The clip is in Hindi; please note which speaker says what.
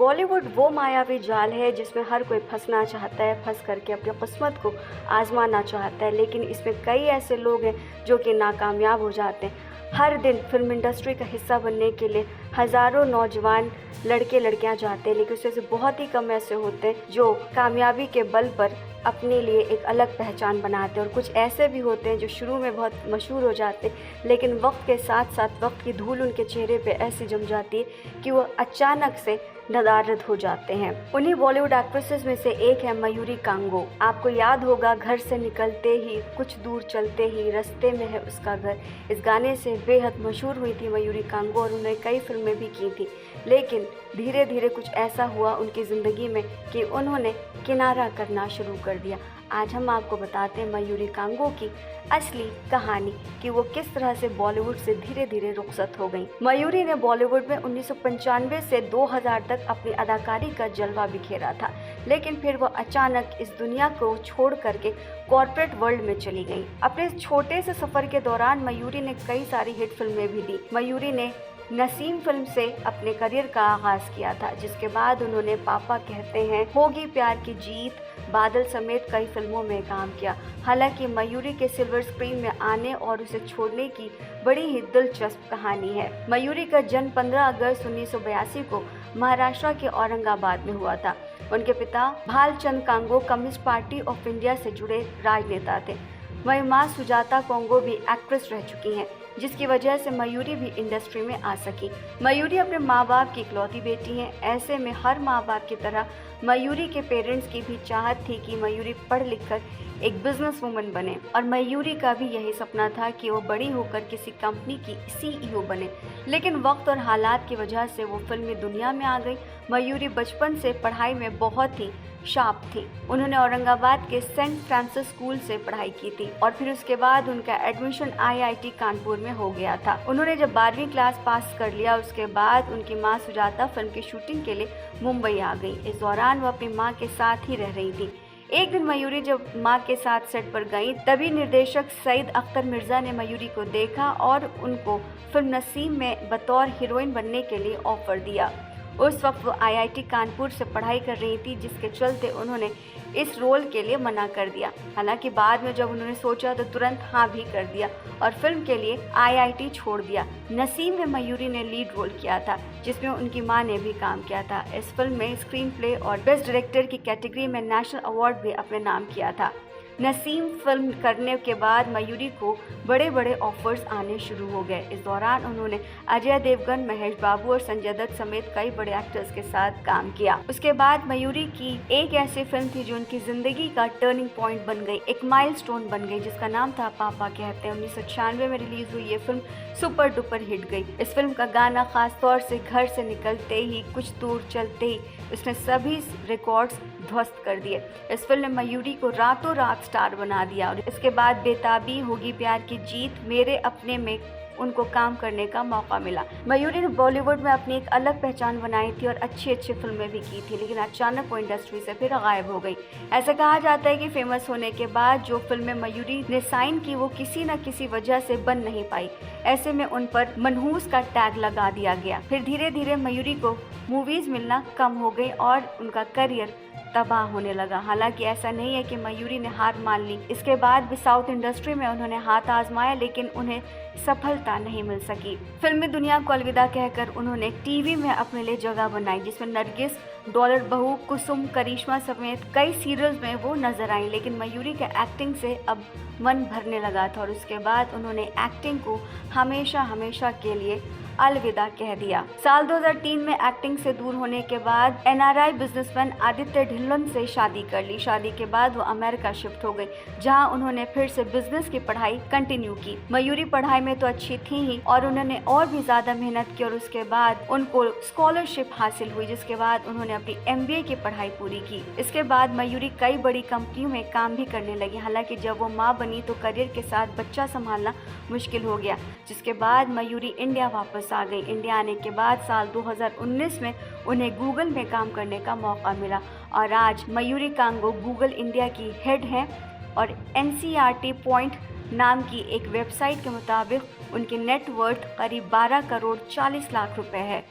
Speaker 1: बॉलीवुड वो मायावी जाल है जिसमें हर कोई फंसना चाहता है, फंस करके अपनी किस्मत को आजमाना चाहता है, लेकिन इसमें कई ऐसे लोग हैं जो कि नाकामयाब हो जाते हैं। हर दिन फिल्म इंडस्ट्री का हिस्सा बनने के लिए हज़ारों नौजवान लड़के लड़कियां जाते हैं, लेकिन उसमें से बहुत ही कम ऐसे होते हैं जो कामयाबी के बल पर अपने लिए एक अलग पहचान बनाते हैं। और कुछ ऐसे भी होते हैं जो शुरू में बहुत मशहूर हो जाते हैं, लेकिन वक्त के साथ साथ वक्त की धूल उनके चेहरे पे ऐसी जम जाती है कि वो अचानक से नदारद हो जाते हैं। उन्हीं बॉलीवुड एक्ट्रेसेस में से एक है मयूरी कांगो। आपको याद होगा, घर से निकलते ही कुछ दूर चलते ही रास्ते में है उसका घर। इस गाने से बेहद मशहूर हुई थी मयूरी कांगो और उन्होंने कई फिल्में भी की थी, लेकिन धीरे धीरे कुछ ऐसा हुआ उनकी ज़िंदगी में कि उन्होंने किनारा करना शुरू कर दिया। आज हम आपको बताते हैं मयूरी कांगो की असली कहानी कि वो किस तरह से बॉलीवुड से धीरे धीरे रुखसत हो गई। मयूरी ने बॉलीवुड में 1995 से 2000 तक अपनी अदाकारी का जलवा बिखेरा था, लेकिन फिर वो अचानक इस दुनिया को छोड़ करके कॉर्पोरेट वर्ल्ड में चली गई। अपने छोटे से सफ़र के दौरान मयूरी ने कई सारी हिट फिल्में भी दी। मयूरी ने नसीम फिल्म से अपने करियर का आगाज़ किया था, जिसके बाद उन्होंने पापा कहते हैं, होगी प्यार की जीत, बादल समेत कई फिल्मों में काम किया। हालांकि मयूरी के सिल्वर स्क्रीन में आने और उसे छोड़ने की बड़ी ही दिलचस्प कहानी है। मयूरी का जन्म 15 अगस्त 1982 को महाराष्ट्र के औरंगाबाद में हुआ था। उनके पिता Bhalchand Congo communist party of India से जुड़े राजनेता थे। वहीं मां सुजाता कांगो भी एक्ट्रेस रह चुकी हैं, जिसकी वजह से मयूरी भी इंडस्ट्री में आ सकी। मयूरी अपने माँ बाप की इकलौती बेटी हैं। ऐसे में हर माँ बाप की तरह मयूरी के पेरेंट्स की भी चाहत थी कि मयूरी पढ़ लिख कर एक बिजनेस वूमन बने, और मयूरी का भी यही सपना था कि वो बड़ी होकर किसी कंपनी की सीईओ बने। लेकिन वक्त और हालात की वजह से वो फिल्मी दुनिया में आ गई। मयूरी बचपन से पढ़ाई में बहुत ही शार्प थी। उन्होंने औरंगाबाद के सेंट फ्रांसिस स्कूल से पढ़ाई की थी और फिर उसके बाद उनका एडमिशन आईआईटी कानपुर में हो गया था। उन्होंने जब 12वीं क्लास पास कर लिया, उसके बाद उनकी मां सुजाता फिल्म की शूटिंग के लिए मुंबई आ गई। इस दौरान वो अपनी मां के साथ ही रह रही थी। एक दिन मयूरी जब मां के साथ सेट पर गई, तभी निर्देशक सईद अख्तर मिर्जा ने मयूरी को देखा और उनको फिल्म नसीम में बतौर हीरोइन बनने के लिए ऑफर दिया। उस वक्त वो आईआईटी कानपुर से पढ़ाई कर रही थी, जिसके चलते उन्होंने इस रोल के लिए मना कर दिया। हालांकि बाद में जब उन्होंने सोचा तो तुरंत हाँ भी कर दिया और फिल्म के लिए आईआईटी छोड़ दिया। नसीम में मयूरी ने लीड रोल किया था, जिसमें उनकी मां ने भी काम किया था। इस फिल्म में स्क्रीन प्ले और बेस्ट डायरेक्टर की कैटेगरी में नेशनल अवार्ड भी अपने नाम किया था। नसीम फिल्म करने के बाद मयूरी को बड़े बड़े ऑफर्स आने शुरू हो गए। इस दौरान उन्होंने अजय देवगन, महेश बाबू और संजय दत्त समेत कई बड़े एक्टर्स के साथ काम किया। उसके बाद मयूरी की एक ऐसी फिल्म थी जो उनकी जिंदगी का टर्निंग पॉइंट बन गई, एक माइलस्टोन बन गई, जिसका नाम था पापा कहते हैं। 1996 में रिलीज हुई ये फिल्म सुपर डुपर हिट गई। इस फिल्म का गाना खास तौर से घर से निकलते ही, कुछ दूर चलते ही, उसने सभी रिकॉर्ड्स ध्वस्त कर दिए। इस फिल्म ने मयूरी को रातों रात स्टार बना दिया और इसके बाद बेताबी, होगी प्यार की जीत, मेरे अपने में उनको काम करने का मौका मिला। मयूरी ने बॉलीवुड में अपनी एक अलग पहचान बनाई थी और अच्छी अच्छी फिल्में भी की थी, लेकिन अचानक वो इंडस्ट्री से फिर गायब हो गई। ऐसा कहा जाता है कि फेमस होने के बाद जो फिल्में मयूरी ने साइन की वो किसी न किसी वजह से बन नहीं पाई। ऐसे में उन पर मनहूस का टैग लगा दिया गया। फिर धीरे धीरे मयूरी को मूवीज मिलना कम हो गई और उनका करियर तबाह होने लगा। हालांकि ऐसा नहीं है कि मयूरी ने हार मान ली। इसके बाद भी साउथ इंडस्ट्री में उन्होंने हाथ आजमाया, लेकिन उन्हें सफलता नहीं मिल सकी। फिल्मी दुनिया को अलविदा कहकर उन्होंने टीवी में अपने लिए जगह बनाई, जिसमें नरगिस, डॉलर बहू, कुसुम, करिश्मा समेत कई सीरियल्स में वो नजर आई। लेकिन मयूरी के एक्टिंग से अब मन भरने लगा था और उसके बाद उन्होंने एक्टिंग को हमेशा हमेशा के लिए अलविदा कह दिया। साल 2003 में एक्टिंग से दूर होने के बाद एनआरआई बिजनेसमैन आदित्य ढिल्लन से शादी कर ली। शादी के बाद वो अमेरिका शिफ्ट हो गई, जहां उन्होंने फिर से बिजनेस की पढ़ाई कंटिन्यू की। मयूरी पढ़ाई में तो अच्छी थी ही और उन्होंने और भी ज्यादा मेहनत की और उसके बाद उनको स्कॉलरशिप हासिल हुई, जिसके बाद उन्होंने अपनी एमबीए की पढ़ाई पूरी की। इसके बाद मयूरी कई बड़ी कंपनियों में काम भी करने लगी। हालांकि जब वो माँ बनी तो करियर के साथ बच्चा संभालना मुश्किल हो गया, जिसके बाद मयूरी इंडिया वापस आ गई। इंडिया आने के बाद साल 2019 में उन्हें गूगल में काम करने का मौका मिला और आज मयूरी कांगो गूगल इंडिया की हेड हैं और एनसीईआरटी पॉइंट नाम की एक वेबसाइट के मुताबिक उनकी नेटवर्थ करीब 12 करोड़ 40 लाख रुपए है।